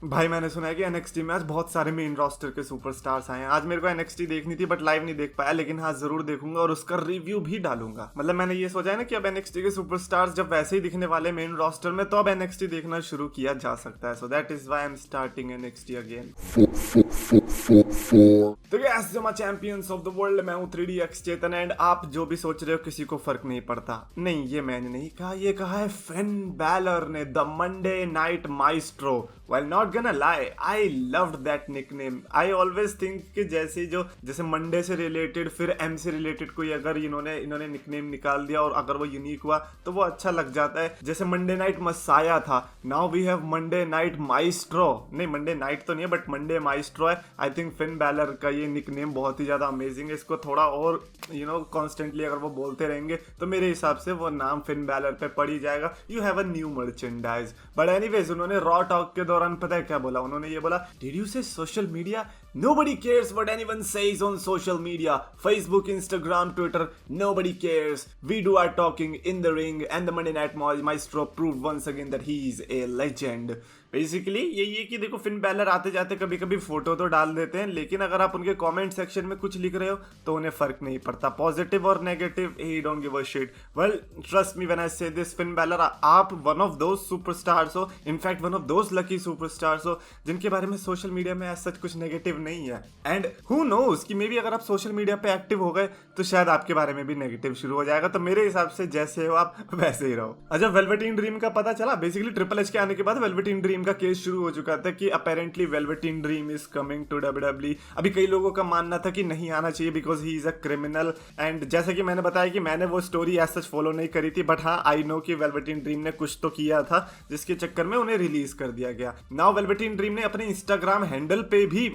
भाई मैंने सुना है कि NXT में आज बहुत सारे मेन रोस्टर के सुपरस्टार्स आए हैं। आज मेरे को NXT देखनी थी बट लाइव नहीं देख पाया, लेकिन हाँ जरूर देखूंगा और उसका रिव्यू भी डालूंगा। मतलब मैंने ये सोचा है ना कि अब NXT के सुपरस्टार्स जब वैसे ही दिखने वाले मेन रोस्टर में, तो अब NXT देखना शुरू किया जा सकता है। So that is why I am starting NXT again. तो यस जो चैंपियंस ऑफ द वर्ल्ड, मैं हूँ 3DX चेतन एंड आप जो भी सोच रहे हो किसी को फर्क नहीं पड़ता। नहीं, ये मैंने नहीं कहा, ये कहा है फिन बैलर ने, the Monday night maestro. While not gonna lie, I loved that nickname. I always think कि जैसे मंडे से रिलेटेड फिर एम से रिलेटेड कोई अगर इन्होंने निकनेम निकाल दिया और अगर वो यूनिक हुआ तो वो अच्छा लग जाता है। जैसे मंडे नाइट मसाया था, now we have Monday night maestro. नहीं, मंडे नाइट तो नहीं है बट मंडे माइस्ट्रो है। आई थिंक फिन बैलर का ये निकनेम बहुत ही ज्यादा अमेजिंग है। इसको थोड़ा और कॉन्स्टेंटली अगर वो बोलते रहेंगे तो मेरे हिसाब से वो नाम फिन बैलर पे पड़ ही जाएगा। You have a new merchandise. But anyways उन्होंने रॉ टॉक के दौरान पता है क्या बोला? उन्होंने ये बोला, डिड यू से social media? Nobody cares what anyone says on social media. Facebook, Instagram, Twitter, nobody cares. We do our talking in the ring and the Monday Night Maestro proved once again that he is a legend. Basically यही है कि देखो Finn Balor आते जाते कभी कभी photo तो डाल देते हैं, लेकिन अगर आप उनके कमेंट सेक्शन में कुछ लिख रहे हो तो उन्हें फर्क नहीं पड़ता, पॉजिटिव और negative, he don't give a shit. Well trust me when I से दिस, फिन बैलर आप वन ऑफ दोज सुपरस्टार्स हो, in fact one of those lucky superstars हो जिनके बारे में सोशल मीडिया में ऐसा कुछ नेगेटिव नहीं है। एंड हु नोज कि मे बी अगर आप सोशल मीडिया पे एक्टिव हो गए तो शायद आपके बारे में भी नेगेटिव शुरू हो जाएगा। तो मेरे हिसाब से जैसे हो आप वैसे ही रहो। अच्छा, वेलवेटीन ड्रीम का पता चला? बेसिकली ट्रिपल एच के आने के बाद वेलवेटीन ड्रीम का केस शुरू हो चुका था कि apparently Velveteen Dream is coming to WWE। अभी कई लोगों का मानना था कि नहीं आना चाहिए because he is a criminal. And जैसे कि मैंने बताया कि मैंने वो स्टोरी एज सच फॉलो नहीं करी थी, बट हाँ आई नो कि वेलवेटीन ड्रीम ने कुछ तो किया था जिसके चक्कर में उन्हें रिलीज कर दिया गया। नाउ वेलवेटीन ड्रीम ने अपने इंस्टाग्राम हैंडल पे भी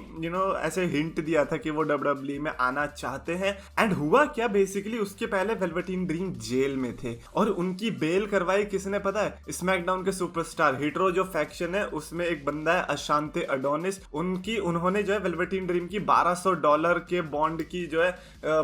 ऐसे हिंट दिया था कि वो WWE में आना चाहते हैं। एंड हुआ क्या, बेसिकली उसके पहले वेलवेटीन ड्रीम जेल में थे और उनकी बेल करवाई किसने पता है? स्मैकडाउन के सुपरस्टार हिटरो जो फैक्शन है उसमें एक बंदा है अशांते अडोनिस, उन्होंने जो है वेलवेटीन ड्रीम की $1200 के बॉन्ड की जो है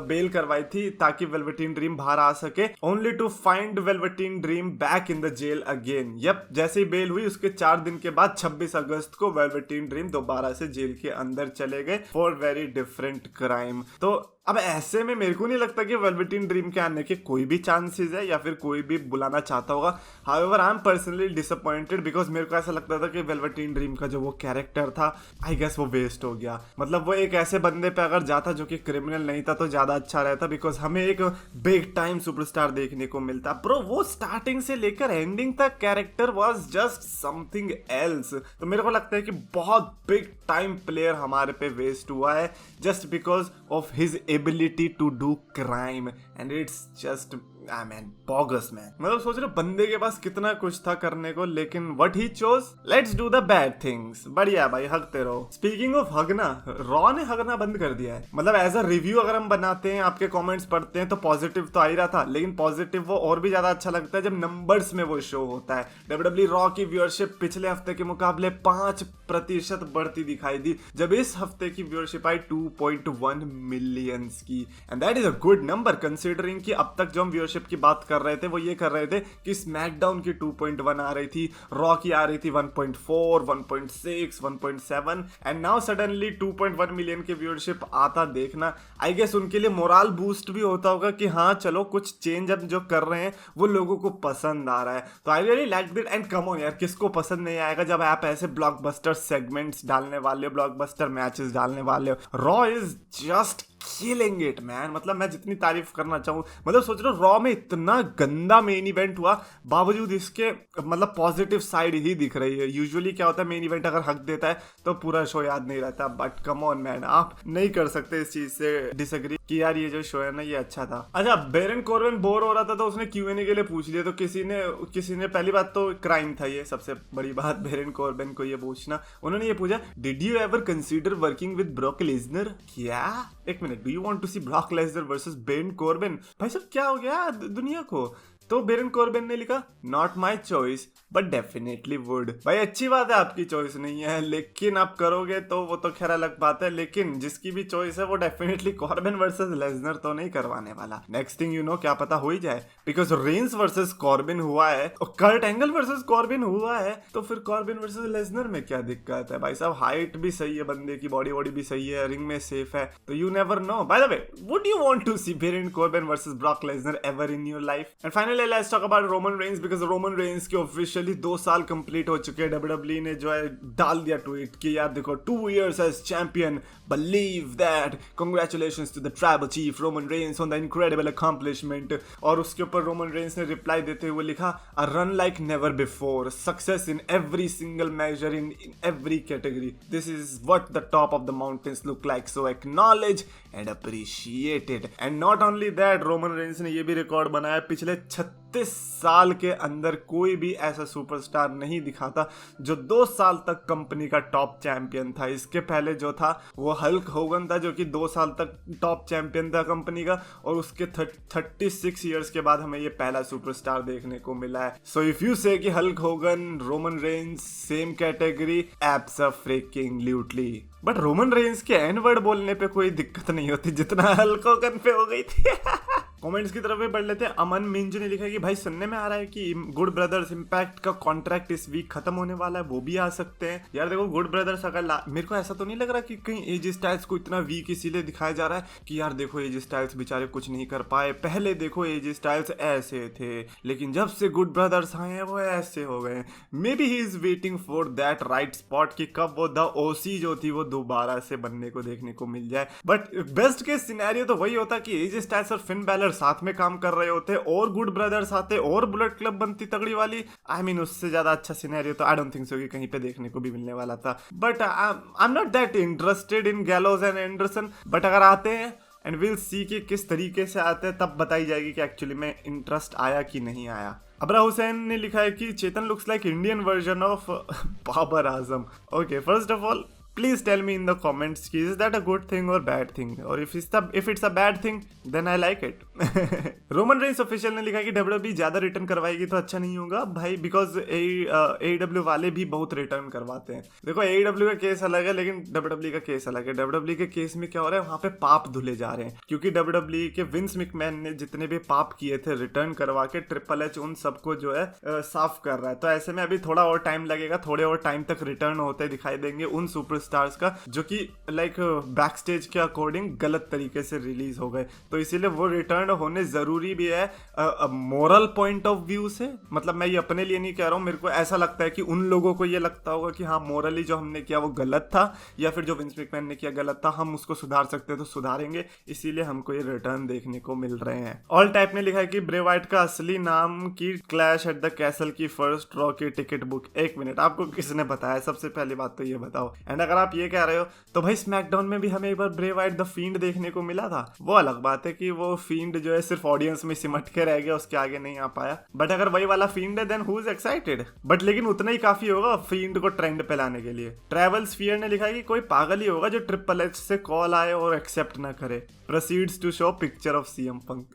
बेल करवाई थी ताकि वेलवेटीन ड्रीम बाहर आ सके, only to find Velveteen Dream back in the jail again. Yup, जैसे ही बेल हुई उसके 4 दिन के बाद 26 अगस्त को वेलवेटीन ड्रीम दोबारा से जेल के अंदर चले गए फॉर वेरी डिफरेंट क्राइम। तो अब ऐसे में मेरे को नहीं लगता कि वेलवेटीन ड्रीम के आने के कोई भी चांसेस है या फिर कोई भी बुलाना चाहता होगा। However I am personally disappointed because मेरे को ऐसा लगता था कि वेलवेटीन ड्रीम का जो वो कैरेक्टर था आई गेस वो वेस्ट हो गया। मतलब वो एक ऐसे बंदे पे अगर जाता जो कि क्रिमिनल नहीं था तो ज्यादा अच्छा रहता बिकॉज हमें एक बिग टाइम सुपरस्टार देखने को मिलता। ब्रो वो स्टार्टिंग से लेकर एंडिंग तक character was just something else. तो मेरे को लगता है कि बहुत बिग टाइम प्लेयर हमारे पे वेस्ट हुआ है just because of his ability to do crime and it's just bogus man। मतलब सोच रहे बंदे के पास कितना कुछ था करने को, लेकिन what he chose, let's do the bad things। बढ़िया भाई, हगते रहो। स्पीकिंग ऑफ हगना, रॉ ने हगना बंद कर दिया है। मतलब एज अ रिव्यू अगर हम बनाते हैं, आपके कमेंट्स पढ़ते हैं तो पॉजिटिव तो आ ही रहा था, लेकिन पॉजिटिव वो और भी ज्यादा अच्छा लगता है जब नंबर्स में वो शो होता है। WWE रॉ की व्यूअरशिप पिछले हफ्ते के मुकाबले 5% बढ़ती दिखाई दी, जब इस हफ्ते की व्यूअरशिप आई 2.1 मिलियन की। And that is a good number considering कि अब तक जो हम व्यूअरशिप की बात कर रहे थे वो ये कर रहे थे कि स्मैकडाउन की 2.1 आ रही थी, रॉ की आ रही थी 1.4, 1.6, 1.7 एंड नाउ सडनली 2.1 मिलियन की व्यूअरशिप आता देखना आई गेस उनके लिए मोरल बूस्ट भी होता होगा कि हाँ चलो कुछ चेंज अब जो कर रहे हैं वो लोगों को पसंद आ रहा है। तो I really like that. And come on यार, किसको पसंद नहीं आएगा जब आप ऐसे ब्लॉकबस्टर सेगमेंट्स डालने वाले हो, ब्लॉकबस्टर मैचेस डालने वाले हो। Raw is just killing it man. मतलब मैं जितनी तारीफ करना चाहूँ, मतलब सोच रहा हूँ रॉ में इतना गंदा मेन इवेंट हुआ बावजूद इसके मतलब पॉजिटिव साइड ही दिख रही है। यूजुअली क्या होता है, मेन इवेंट अगर हक देता है तो पूरा शो याद नहीं रहता, बट कम ऑन मैन, आप नहीं कर सकते इस चीज से डिसएग्री कि यार ये जो शो है ना ये अच्छा था। अच्छा, बेरन कॉर्बिन बोर हो रहा था तो उसने Q&A के लिए पूछ लिया, तो किसी ने पहली बात तो क्राइम था ये, सबसे बड़ी बात बेरन कॉर्बिन को ये पूछना। उन्होंने ये पूछा, did you ever consider working with Brock Lesnar? क्या, एक minute, do you want to see Brock Lesnar versus Baron Corbin? भाई साहब क्या हो गया दुनिया को? तो बेरन कॉर्बिन ने लिखा not my choice but definitely would. भाई अच्छी बात है आपकी चॉइस नहीं है, लेकिन आप करोगे तो वो तो खैर अलग बात है, लेकिन जिसकी भी चॉइस है वो डेफिनेटली कॉर्बिन वर्सेस लेसनर तो नहीं करवाने वाला। नेक्स्ट थिंग यू नो क्या पता हो ही जाए, बिकॉज रेंस वर्सेस कॉर्बिन हुआ है और कर्ट एंगल वर्सेस कॉर्बिन हुआ है, तो फिर कॉर्बिन वर्सेस लेसनर में क्या दिक्कत है भाई साहब। हाइट भी सही है बंदे की, बॉडी भी सही है, रिंग में सेफ है, तो you never know. By the way, would you want to see Baron Corbin versus Brock Lesnar ever in your life? And finally let's talk about Roman Reigns, because Roman Reigns के officially 2 साल complete हो चुके हैं। WWE ने जो है डाल दिया ट्वीट कि यार देखो 2 years as champion, believe that, congratulations to the tribal chief Roman Reigns on the incredible accomplishment। और उसके ऊपर रोमन रेंस ने रिप्लाई देते हुए लिखा a run like never before, success in every single measure, in every category, this is what the top of the mountains look like, so acknowledge and appreciate it। and not only that, Roman Reigns ने ये भी record बनाया, पिछले 36 साल के अंदर कोई भी ऐसा सुपरस्टार नहीं दिखा था जो 2 साल तक कंपनी का टॉप चैंपियन था। इसके पहले जो था वो हल्क होगन था, जो कि 2 साल तक टॉप चैंपियन था कंपनी का, और उसके 36 ईयर्स के बाद हमें ये पहला सुपरस्टार देखने को मिला है। सो इफ यू से कि Hulk Hogan Roman Reigns same category, absolutely. But Roman Reigns के एन वर्ड बोलने पे कोई दिक्कत नहीं होती जितना हल्क होगन पे हो गई थी। कमेंट्स की तरफ भी पढ़ लेते हैं। अमन मिंज ने लिखा कि भाई सुनने में आ रहा है कि गुड ब्रदर्स इंपैक्ट का कॉन्ट्रैक्ट इस वीक खत्म होने वाला है, वो भी आ सकते हैं। यार देखो गुड ब्रदर्स अगर मेरे को ऐसा तो नहीं लग रहा कि कहीं एजी स्टाइल्स को इतना वीक इसीलिए दिखाया जा रहा है कि यार देखो एजी स्टाइल्स बेचारे कुछ नहीं कर पाए, पहले देखो एजी स्टाइल्स ऐसे थे लेकिन जब से गुड ब्रदर्स आए हैं वो ऐसे हो गए। May be he is waiting for that right spot कि कब वो द ओसी जो थी वो दोबारा से बनने को देखने को मिल जाए। बट बेस्ट केस सिनेरियो तो वही होता कि एजी स्टाइल्स और फिन बैलर साथ में काम कर रहे होते और गुड ब्रदर्स आते और बुलेट क्लब बनती तगड़ी वाली। आई मीन उससे ज्यादा अच्छा सिनेरियो तो आई डोंट थिंक सो कि कहीं पे देखने को भी मिलने वाला था। But I am not that interested in गैलोज and Anderson, but अगर आते हैं एंड विल सी कि किस तरीके से आते हैं तब बताई जाएगी कि एक्चुअली में इंटरेस्ट आया कि नहीं आया। अबरा हुसैन ने लिखा है कि Chetan looks like Indian version of Babar Azam. Okay, first of all please tell me in the comments is that a good thing or bad thing, or if it's a bad thing then I like it। Roman Reigns official ने लिखा कि WWE ज्यादा return करवाएगी तो अच्छा नहीं होगा भाई, बिकॉज AEW वाले भी बहुत रिटर्न करवाते हैं। देखो AEW का केस अलग है लेकिन WWE का केस अलग है। WWE के केस में क्या हो रहा है, वहां पे पाप धुले जा रहे हैं क्योंकि WWE के विंस मैकमैन ने जितने भी पाप किए थे रिटर्न करवा के ट्रिपल एच उन सबको जो है साफ कर रहा है। तो ऐसे में अभी थोड़ा और टाइम लगेगा, थोड़े और टाइम तक रिटर्न होते दिखाई देंगे उन सुपर स्टार्स का जो कि लाइक बैक स्टेज के अकॉर्डिंग गलत तरीके से रिलीज हो गए। तो इसीलिए वो रिटर्न होने जरूरी भी है मोरल पॉइंट ऑफ व्यू से। मतलब मैं ये अपने लिए नहीं कह रहा हूँ, मेरे को ऐसा लगता है कि उन लोगों को ये लगता होगा कि हाँ मोरली जो हमने किया वो गलत था, या फिर जो विंस मैकमैन ने किया गलत था, हम उसको सुधार सकते हैं तो सुधारेंगे, इसीलिए हमको ये रिटर्न देखने को मिल रहे हैं। ऑल टाइप ने लिखा है कि ब्रे वाइट का असली नाम की क्लैश एट द कैसल की फर्स्ट रॉ की टिकट बुक। 1 मिनट, आपको किसने बताया? सबसे पहली बात तो ये बताओ। एंड अगर आप ये कह रहे हो तो भाई स्मैकडाउन में भी हमें एक बार ब्रे वाइट द फील्ड देखने को मिला था। वो अलग बात है कि वो फील्ड जो है सिर्फ ऑडियंस में सिमट के रह गया, उसके आगे नहीं आ पाया। बट अगर वही वाला फील्ड है then who is excited. But लेकिन उतना ही काफी होगा फील्ड को ट्रेंड पे लाने के लिए। ट्रैवल्स फियर ने लिखा है कि कोई पागल ही होगा जो ट्रिपल एच से कॉल आए और एक्सेप्ट ना करे। Proceeds to show picture of CM Punk.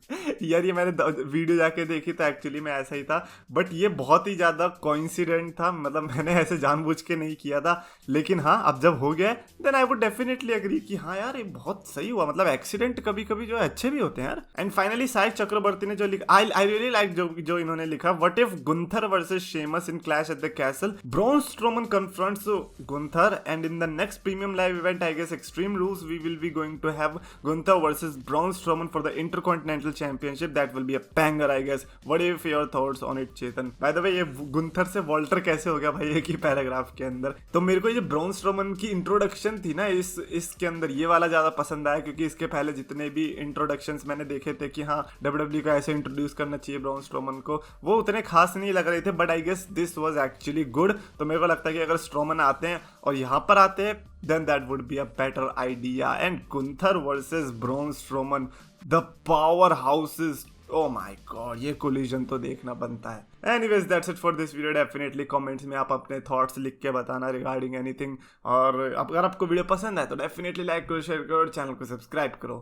यार ये मैंने वीडियो जाके देखी तो एक्चुअली में ऐसा ही था, बट ये बहुत ही ज्यादा कोइंसिडेंट था। मतलब मैंने ऐसे जानबूझ के नहीं किया था, लेकिन हाँ अब जब हो गया then I would definitely agree कि हाँ यार ये बहुत सही हुआ। मतलब एक्सीडेंट कभी कभी जो है अच्छे भी होते हैं यार। एंड फाइनली साइक चक्रवर्ती ने जो लिखा, आई रियली लाइक जो इन्होंने लिखा, what if Gunther versus Sheamus in Clash at the Castle, Braun Strowman confronts Gunther and in the next premium live event I guess Extreme Rules we will be going to have Gunther versus Braun Strowman for the Intercontinental Championship. That will be a banger, I guess. What if your thoughts on it, Chetan? By the way, ये Gunther से Walter कैसे हो गया भाई एक ही paragraph के अंदर? तो मेरे को ये ब्राउन स्ट्रोमन की इंट्रोडक्शन थी ना इसके अंदर, ये वाला ज्यादा पसंद आया क्योंकि इसके पहले जितने भी इंट्रोडक्शंस मैंने देखे थे कि हाँ WWE को ऐसे इंट्रोड्यूस करना चाहिए ब्राउन स्ट्रोमन को, वो उतने खास नहीं लग रहे थे। But I guess this was actually good. तो मेरे को लगता है कि अगर स्ट्रोमन आते हैं और यहाँ पर आते हैं then that would be a better idea. And Gunther versus Braun Strowman, the powerhouses. Oh my god, ये collision तो देखना बनता है। Anyways, that's it for this video. Definitely comments में आप अपने thoughts लिख के बताना regarding anything। और अगर आपको वीडियो पसंद है तो definitely like करो, शेयर करो और चैनल को सब्सक्राइब करो।